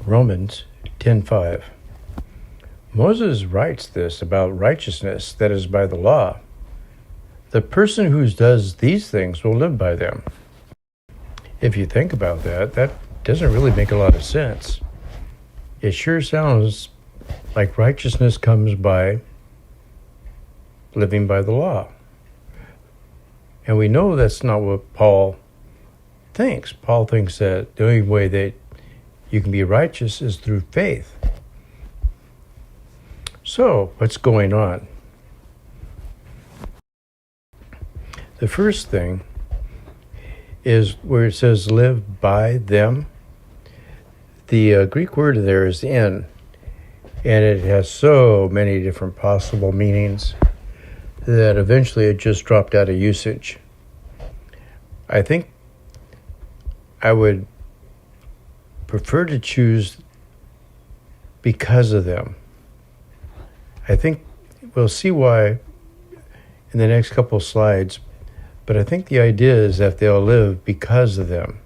Romans 10:5. Moses writes this about righteousness that is by the law. The person who does these things will live by them. If you think about that, that doesn't really make a lot of sense. It sure sounds like righteousness comes by living by the law. And we know that's not what Paul thinks. Paul thinks that the only way that you can be righteous is through faith. So, what's going on? The first thing is where it says live by them. The Greek word there is in, and it has so many different possible meanings that eventually it just dropped out of usage. I think I would prefer to choose because of them. I think we'll see why in the next couple of slides, but I think the idea is that they'll live because of them.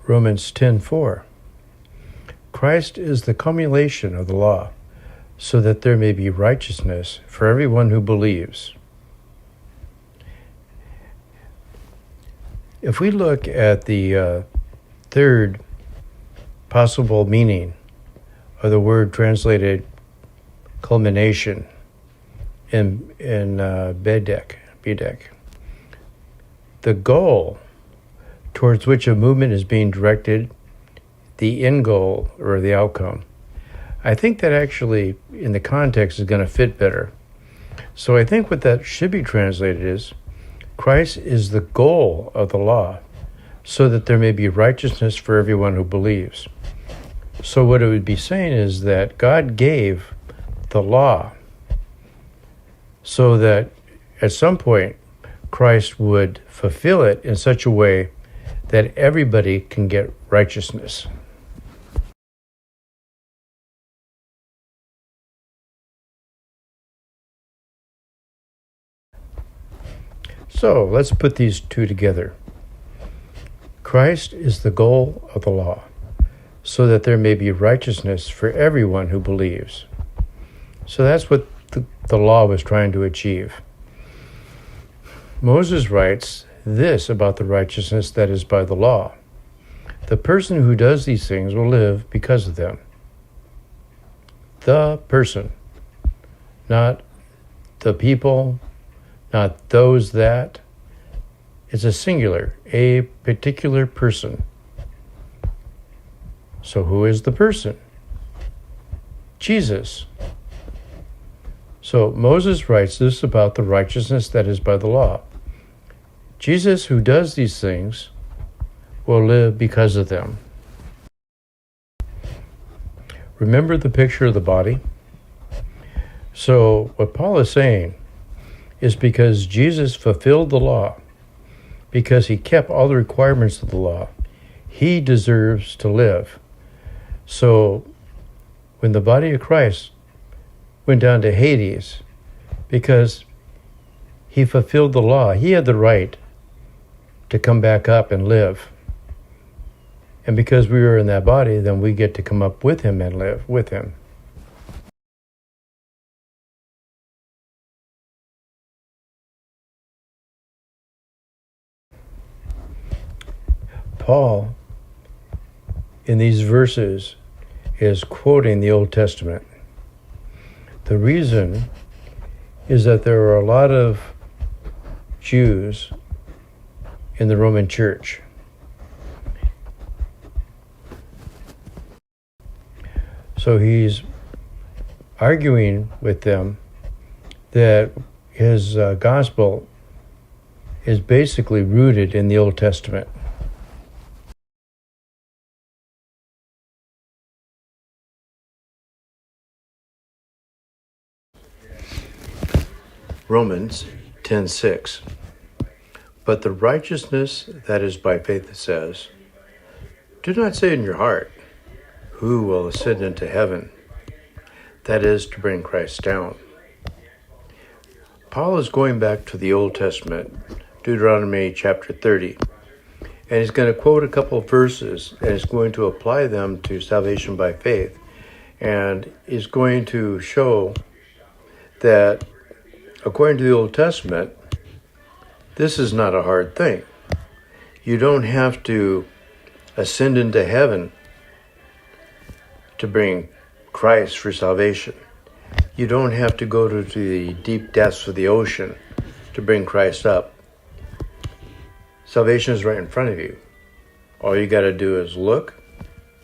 Romans 10:4. Christ is the culmination of the law, so that there may be righteousness for everyone who believes. If we look at the third possible meaning of the word translated culmination in Bedek, the goal towards which a movement is being directed, the end goal or the outcome, I think that actually in the context is going to fit better. So I think what that should be translated is, Christ is the goal of the law, so that there may be righteousness for everyone who believes. So what it would be saying is that God gave the law so that at some point Christ would fulfill it in such a way that everybody can get righteousness. So let's put these two together. Christ is the goal of the law, so that there may be righteousness for everyone who believes. So that's what the law was trying to achieve. Moses writes this about the righteousness that is by the law. The person who does these things will live because of them. The person, not the people, not those that. It's a singular, a particular person. So who is the person? Jesus. So Moses writes this about the righteousness that is by the law. Jesus, who does these things, will live because of them. Remember the picture of the body? So what Paul is saying is because Jesus fulfilled the law, because he kept all the requirements of the law, he deserves to live. So when the body of Christ went down to Hades, because he fulfilled the law, he had the right to come back up and live. And because we were in that body, then we get to come up with him and live with him. Paul, in these verses, is quoting the Old Testament. The reason is that there are a lot of Jews in the Roman Church. So he's arguing with them that his gospel is basically rooted in the Old Testament. Romans 10:6. But the righteousness that is by faith says, do not say in your heart, who will ascend into heaven? That is to bring Christ down. Paul is going back to the Old Testament, Deuteronomy chapter 30, and he's going to quote a couple of verses, and he's going to apply them to salvation by faith, and is going to show that according to the Old Testament, this is not a hard thing. You don't have to ascend into heaven to bring Christ for salvation. You don't have to go to the deep depths of the ocean to bring Christ up. Salvation is right in front of you. All you got to do is look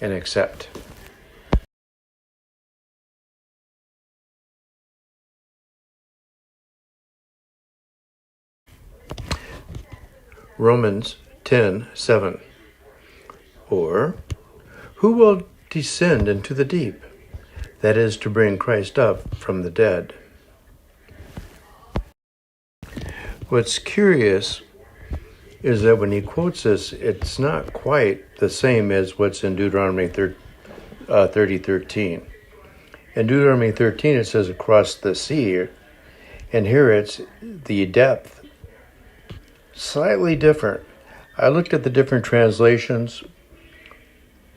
and accept. Romans 10:7. Or, who will descend into the deep? That is, to bring Christ up from the dead. What's curious is that when he quotes this, it's not quite the same as what's in Deuteronomy 30:13. In Deuteronomy 13, it says across the sea, and here it's the depth. Slightly different. I looked at the different translations.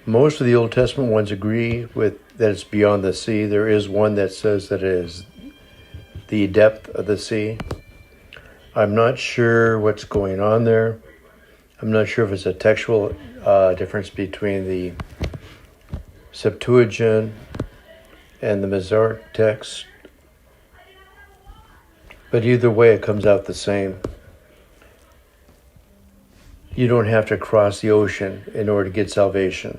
Most of the Old Testament ones agree with that it's beyond the sea. There is one that says that it is the depth of the sea. I'm not sure what's going on there. I'm not sure if it's a textual difference between the Septuagint and the Masoretic text. But either way, it comes out the same. You don't have to cross the ocean in order to get salvation.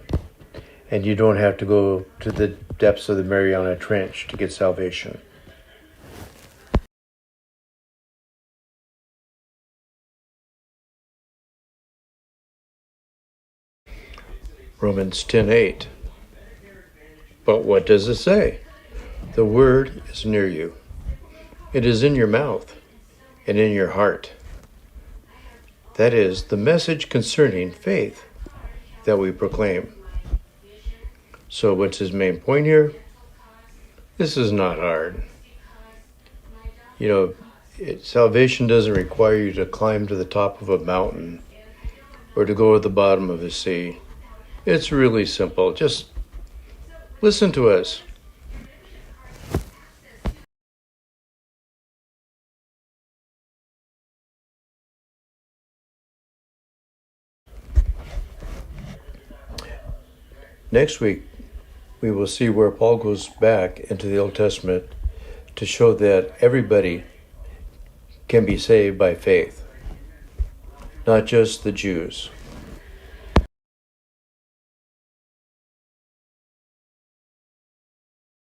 And you don't have to go to the depths of the Mariana Trench to get salvation. Romans 10:8. But what does it say? The word is near you. It is in your mouth and in your heart. That is the message concerning faith that we proclaim. So what's his main point here? This is not hard. Salvation doesn't require you to climb to the top of a mountain or to go to the bottom of the sea. It's really simple. Just listen to us. Next week, we will see where Paul goes back into the Old Testament to show that everybody can be saved by faith, not just the Jews.